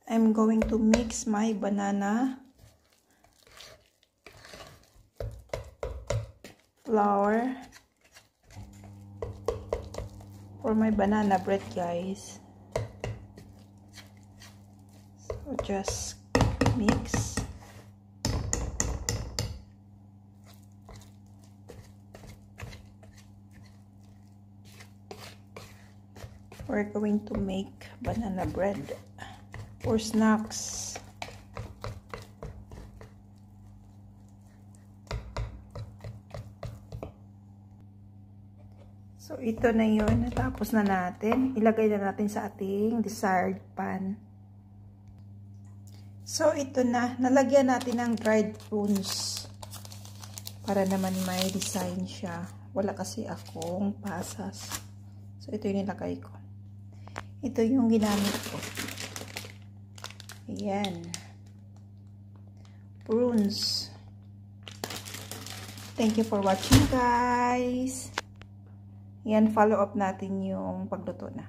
I'm going to mix my banana flour for my banana bread, guys. So just mix. We're going to make banana bread for snacks. So, ito na yun. Natapos na natin. Ilagay na natin sa ating desired pan. So, ito na. Nalagyan natin ng dried prunes. Para naman may design siya. Wala kasi akong pasas. So, ito yung nilagay ko. Ito yung ginamit ko. Ayan. Prunes. Thank you for watching, guys. Yan, follow up natin yung pagluto na.